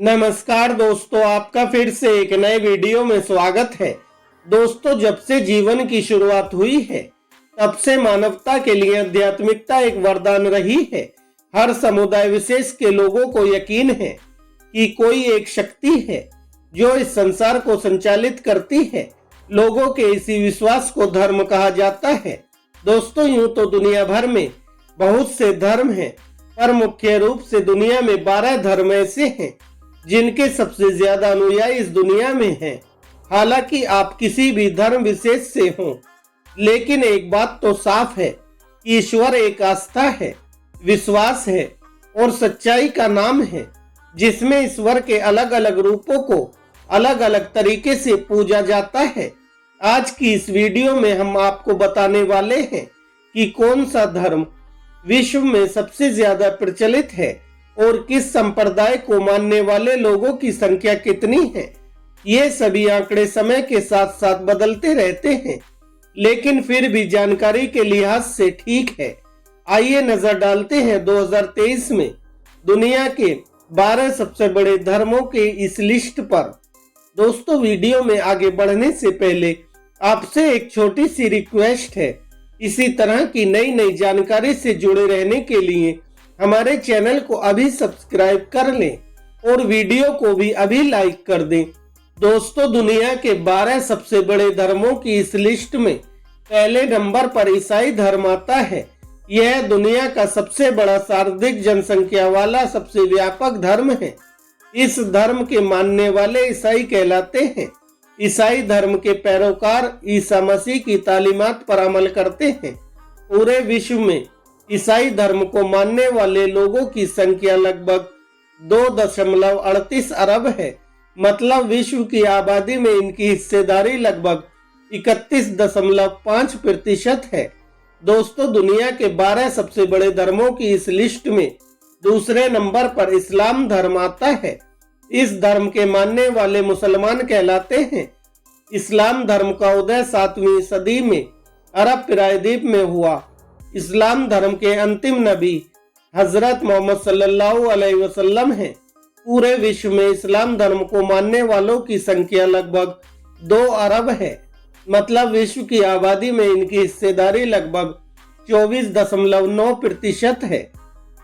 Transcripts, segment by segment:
नमस्कार दोस्तों, आपका फिर से एक नए वीडियो में स्वागत है। दोस्तों, जब से जीवन की शुरुआत हुई है तब से मानवता के लिए आध्यात्मिकता एक वरदान रही है। हर समुदाय विशेष के लोगों को यकीन है कि कोई एक शक्ति है जो इस संसार को संचालित करती है। लोगों के इसी विश्वास को धर्म कहा जाता है। दोस्तों, यूं तो दुनिया भर में बहुत से धर्म हैं, पर मुख्य रूप से दुनिया में 12 धर्म ऐसे हैं जिनके सबसे ज्यादा अनुयायी इस दुनिया में हैं। हालांकि आप किसी भी धर्म विशेष से हों, लेकिन एक बात तो साफ है कि ईश्वर एक आस्था है, विश्वास है और सच्चाई का नाम है, जिसमें ईश्वर के अलग अलग रूपों को अलग अलग तरीके से पूजा जाता है। आज की इस वीडियो में हम आपको बताने वाले हैं कि कौन सा धर्म विश्व में सबसे ज्यादा प्रचलित है और किस संप्रदाय को मानने वाले लोगों की संख्या कितनी है। ये सभी आंकड़े समय के साथ साथ बदलते रहते हैं, लेकिन फिर भी जानकारी के लिहाज से ठीक है। आइए नजर डालते हैं 2023 में दुनिया के 12 सबसे बड़े धर्मों के इस लिस्ट पर। दोस्तों, वीडियो में आगे बढ़ने से पहले आपसे एक छोटी सी रिक्वेस्ट है। इसी तरह की नई नई जानकारी से जुड़े रहने के लिए हमारे चैनल को अभी सब्सक्राइब कर लें और वीडियो को भी अभी लाइक कर दें। दोस्तों, दुनिया के 12 सबसे बड़े धर्मों की इस लिस्ट में पहले नंबर पर ईसाई धर्म आता है। यह दुनिया का सबसे बड़ा शारीरिक जनसंख्या वाला सबसे व्यापक धर्म है। इस धर्म के मानने वाले ईसाई कहलाते हैं। ईसाई धर्म के पैरोकार ईसा मसीह की तालीमात पर अमल करते हैं। पूरे विश्व में ईसाई धर्म को मानने वाले लोगों की संख्या लगभग 2.38 अरब है। मतलब विश्व की आबादी में इनकी हिस्सेदारी लगभग 31.5% है। दोस्तों, दुनिया के 12 सबसे बड़े धर्मों की इस लिस्ट में दूसरे नंबर पर इस्लाम धर्म आता है। इस धर्म के मानने वाले मुसलमान कहलाते हैं। इस्लाम धर्म का उदय 7वीं सदी में अरब प्रायद्वीप में हुआ। इस्लाम धर्म के अंतिम नबी हजरत मोहम्मद सल्लल्लाहु अलैहि वसल्लम हैं। पूरे विश्व में इस्लाम धर्म को मानने वालों की संख्या लगभग 2 अरब है। मतलब विश्व की आबादी में इनकी हिस्सेदारी लगभग 24.9% है।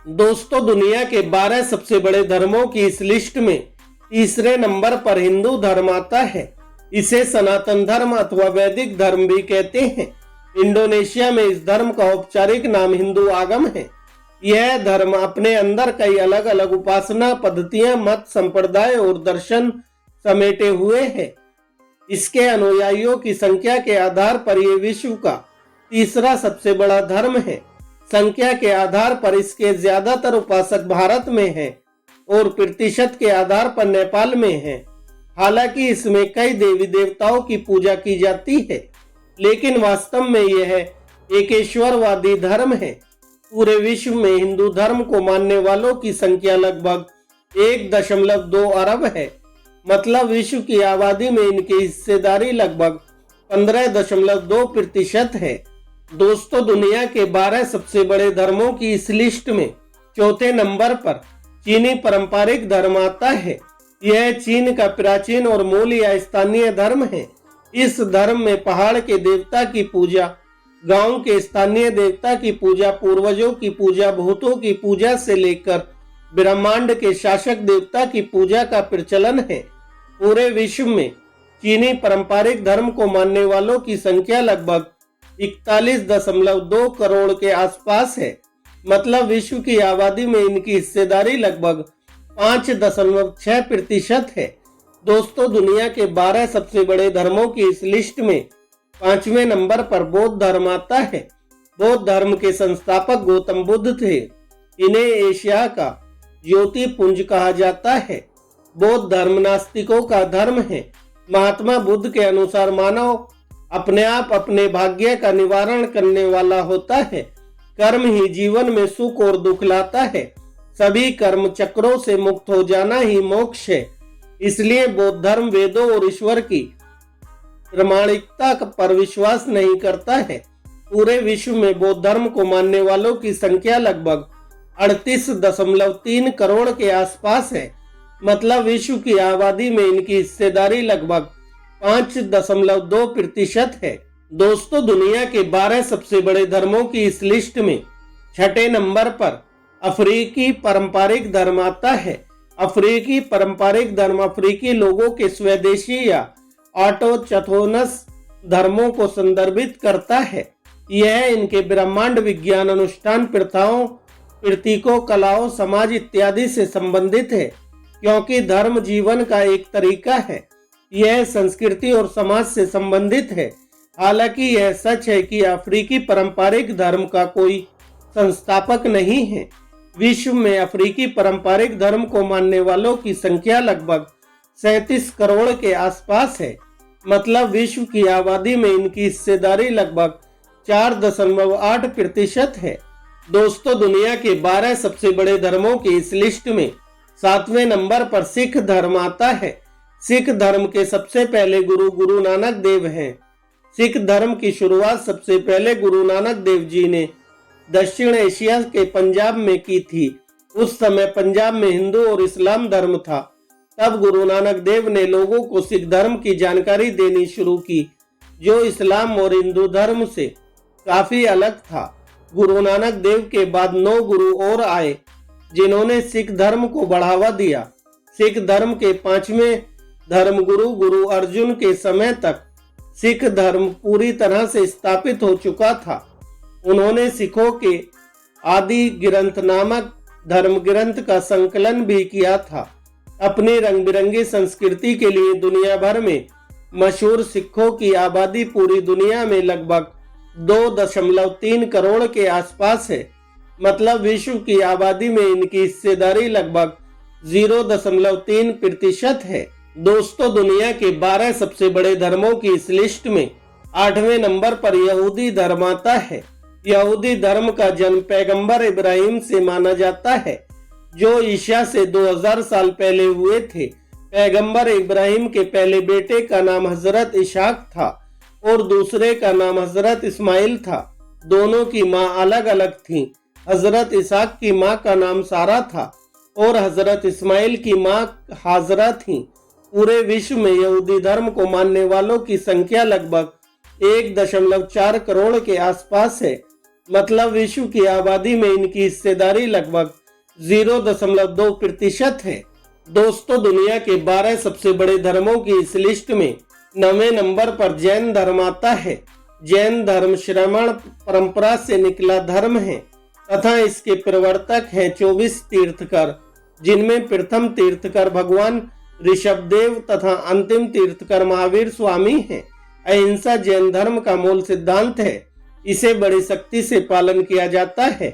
दोस्तों, दुनिया के 12 सबसे बड़े धर्मों की इस लिस्ट में तीसरे नंबर पर हिंदू धर्म आता है। इसे सनातन धर्म अथवा वैदिक धर्म भी कहते हैं। इंडोनेशिया में इस धर्म का औपचारिक नाम हिंदू आगम है। यह धर्म अपने अंदर कई अलग अलग उपासना पद्धतियां, मत, संप्रदाय और दर्शन समेटे हुए है। इसके अनुयायियों की संख्या के आधार पर यह विश्व का तीसरा सबसे बड़ा धर्म है। संख्या के आधार पर इसके ज्यादातर उपासक भारत में हैं और प्रतिशत के आधार पर नेपाल में हैं। हालांकि इसमें कई देवी देवताओं की पूजा की जाती है, लेकिन वास्तव में यह एकेश्वरवादी धर्म है। पूरे विश्व में हिंदू धर्म को मानने वालों की संख्या लगभग 1.2 अरब है। मतलब विश्व की आबादी में इनकी हिस्सेदारी लगभग 15.2% है। दोस्तों, दुनिया के 12 सबसे बड़े धर्मों की इस लिस्ट में चौथे नंबर पर चीनी पारंपरिक धर्म आता है। यह चीन का प्राचीन और मूल या स्थानीय धर्म है। इस धर्म में पहाड़ के देवता की पूजा, गांव के स्थानीय देवता की पूजा, पूर्वजों की पूजा, भूतों की पूजा से लेकर ब्रह्मांड के शासक देवता की पूजा का प्रचलन है। पूरे विश्व में चीनी पारंपरिक धर्म को मानने वालों की संख्या लगभग 41.2 करोड़ के आसपास है। मतलब विश्व की आबादी में इनकी हिस्सेदारी लगभग 5.6% है। दोस्तों, दुनिया के 12 सबसे बड़े धर्मों की इस लिस्ट में 5वें नंबर पर बौद्ध धर्म आता है। बौद्ध धर्म के संस्थापक गौतम बुद्ध थे। इन्हें एशिया का ज्योति पुंज कहा जाता है। बौद्ध धर्म नास्तिकों का धर्म है। महात्मा बुद्ध के अनुसार मानव अपने आप अपने भाग्य का निवारण करने वाला होता है। कर्म ही जीवन में सुख और दुख लाता है। सभी कर्म चक्रों से मुक्त हो जाना ही मोक्ष है। इसलिए बौद्ध धर्म वेदों और ईश्वर की प्रामाणिकता पर विश्वास नहीं करता है। पूरे विश्व में बौद्ध धर्म को मानने वालों की संख्या लगभग 38.3 करोड़ के आसपास है। मतलब विश्व की आबादी में इनकी हिस्सेदारी लगभग 5.2% है। दोस्तों, दुनिया के 12 सबसे बड़े धर्मों की इस लिस्ट में छठे नंबर पर अफ्रीकी पारंपरिक धर्म आता है। अफ्रीकी पारंपरिक धर्म अफ्रीकी लोगों के स्वदेशी या ऑटोचथोनस धर्मों को संदर्भित करता है। यह इनके ब्रह्मांड विज्ञान, अनुष्ठान, प्रथाओं, प्रतीकों, कलाओं, समाज इत्यादि से संबंधित है। क्योंकि धर्म जीवन का एक तरीका है, यह संस्कृति और समाज से संबंधित है। हालांकि यह सच है कि अफ्रीकी पारंपरिक धर्म का कोई संस्थापक नहीं है। विश्व में अफ्रीकी पारंपरिक धर्म को मानने वालों की संख्या लगभग 37 करोड़ के आसपास है। मतलब विश्व की आबादी में इनकी हिस्सेदारी लगभग 4.8% है। दोस्तों, दुनिया के 12 सबसे बड़े धर्मों की इस लिस्ट में 7वें नंबर पर सिख धर्म आता है। सिख धर्म के सबसे पहले गुरु नानक देव हैं। सिख धर्म की शुरुआत सबसे पहले गुरु नानक देव जी ने दक्षिण एशिया के पंजाब में की थी। उस समय पंजाब में हिंदू और इस्लाम धर्म था। तब गुरु नानक देव ने लोगों को सिख धर्म की जानकारी देनी शुरू की, जो इस्लाम और हिंदू धर्म से काफी अलग था। गुरु नानक देव के बाद 9 गुरु और आए, जिन्होंने सिख धर्म को बढ़ावा दिया। सिख धर्म के 5वें धर्मगुरु गुरु अर्जुन के समय तक सिख धर्म पूरी तरह से स्थापित हो चुका था। उन्होंने सिखों के आदि ग्रंथ नामक धर्म ग्रंथ का संकलन भी किया था। अपनी रंग बिरंगी संस्कृति के लिए दुनिया भर में मशहूर सिखों की आबादी पूरी दुनिया में लगभग 2.3 करोड़ के आसपास है। मतलब विश्व की आबादी में इनकी हिस्सेदारी लगभग 0.3% है। दोस्तों, दुनिया के 12 सबसे बड़े धर्मों की इस लिस्ट में 8वें नंबर पर यहूदी धर्म आता है। यहूदी धर्म का जन्म पैगंबर इब्राहिम से माना जाता है, जो ईसा से 2000 साल पहले हुए थे। पैगंबर इब्राहिम के पहले बेटे का नाम हजरत इशाक था और दूसरे का नाम हजरत इस्माइल था। दोनों की मां अलग अलग थीं। हजरत इसाक की मां का नाम सारा था और हजरत इस्माइल की मां हाजरा थीं। पूरे विश्व में यहूदी धर्म को मानने वालों की संख्या लगभग 1.4 करोड़ के आसपास है। मतलब विश्व की आबादी में इनकी हिस्सेदारी लगभग 0.2% है। दोस्तों, दुनिया के 12 सबसे बड़े धर्मों की इस लिस्ट में 9वें नंबर पर जैन धर्म आता है। जैन धर्म श्रमण परंपरा से निकला धर्म है तथा इसके प्रवर्तक हैं 24 तीर्थकर, जिनमें प्रथम तीर्थकर भगवान ऋषभदेव तथा अंतिम तीर्थकर महावीर स्वामी हैं। अहिंसा जैन धर्म का मूल सिद्धांत है। इसे बड़ी सख्ती से पालन किया जाता है।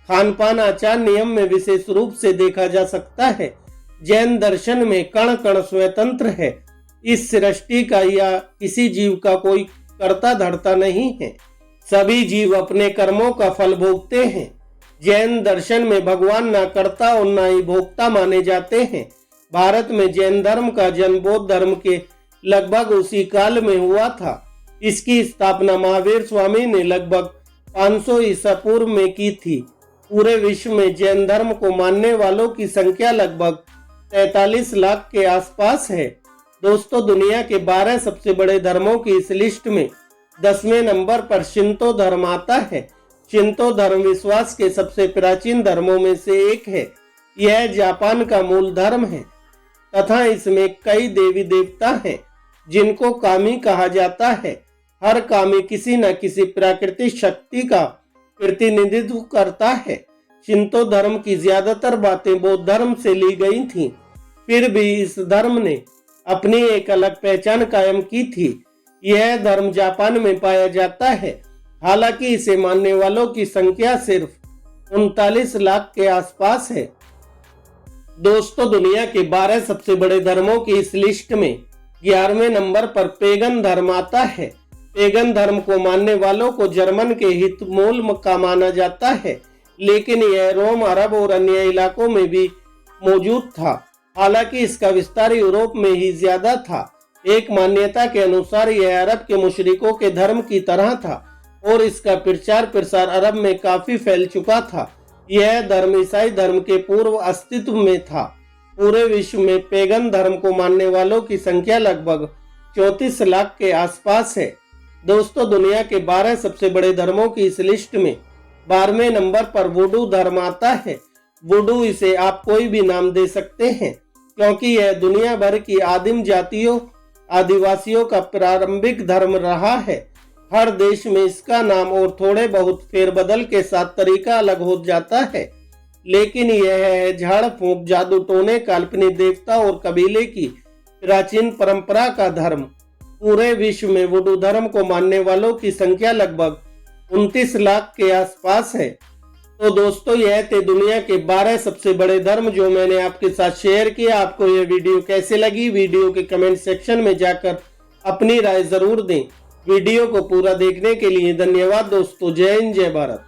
खान पान, आचार नियम में विशेष रूप से देखा जा सकता है। जैन दर्शन में कण कण स्वतंत्र है। इस सृष्टि का या किसी जीव का कोई कर्ता धर्ता नहीं है। सभी जीव अपने कर्मों का फल भोगते हैं। जैन दर्शन में भगवान न कर्ता और न ही भोक्ता माने जाते हैं। भारत में जैन धर्म का जन्म बौद्ध धर्म के लगभग उसी काल में हुआ था। इसकी स्थापना महावीर स्वामी ने लगभग 500 ईसा पूर्व में की थी। पूरे विश्व में जैन धर्म को मानने वालों की संख्या लगभग 43 लाख के आसपास है। दोस्तों, दुनिया के 12 सबसे बड़े धर्मों की इस लिस्ट में 10वें नंबर पर शिंतो धर्म आता है। शिंतो धर्म विश्वास के सबसे प्राचीन धर्मों में से एक है। यह जापान का मूल धर्म है तथा इसमें कई देवी देवता हैं, जिनको कामी कहा जाता है। हर कामी किसी न किसी प्राकृतिक शक्ति का प्रतिनिधित्व करता है। शिंतो धर्म की ज्यादातर बातें बौद्ध धर्म से ली गई थीं। फिर भी इस धर्म ने अपनी एक अलग पहचान कायम की थी। यह धर्म जापान में पाया जाता है। हालांकि इसे मानने वालों की संख्या सिर्फ 39 लाख के आसपास है। दोस्तों, दुनिया के 12 सबसे बड़े धर्मों की इस लिस्ट में 11वें नंबर पर पेगन धर्म आता है। पेगन धर्म को मानने वालों को जर्मन के हित मूल का माना जाता है, लेकिन यह रोम, अरब और अन्य इलाकों में भी मौजूद था। हालांकि इसका विस्तार यूरोप में ही ज्यादा था। एक मान्यता के अनुसार यह अरब के मुशरिकों के धर्म की तरह था और इसका प्रचार प्रसार अरब में काफी फैल चुका था। यह धर्म ईसाई धर्म के पूर्व अस्तित्व में था। पूरे विश्व में पेगन धर्म को मानने वालों की संख्या लगभग 34 लाख के आसपास है। दोस्तों, दुनिया के 12 सबसे बड़े धर्मों की इस लिस्ट में 12वें नंबर पर वुडू धर्म आता है। वुडू, इसे आप कोई भी नाम दे सकते हैं क्योंकि यह दुनिया भर की आदिम जातियों आदिवासियों का प्रारंभिक धर्म रहा है। हर देश में इसका नाम और थोड़े बहुत फेरबदल के साथ तरीका अलग हो जाता है, लेकिन यह है झाड़ फूंक, जादू टोने, काल्पनिक देवता और कबीले की प्राचीन परंपरा का धर्म। पूरे विश्व में वुडू धर्म को मानने वालों की संख्या लगभग 29 लाख के आसपास है। तो दोस्तों, यह थे दुनिया के 12 सबसे बड़े धर्म जो मैंने आपके साथ शेयर किया। आपको यह वीडियो कैसे लगी? वीडियो के कमेंट सेक्शन में जाकर अपनी राय जरूर दें। वीडियो को पूरा देखने के लिए धन्यवाद दोस्तों। जय हिंद, जय भारत।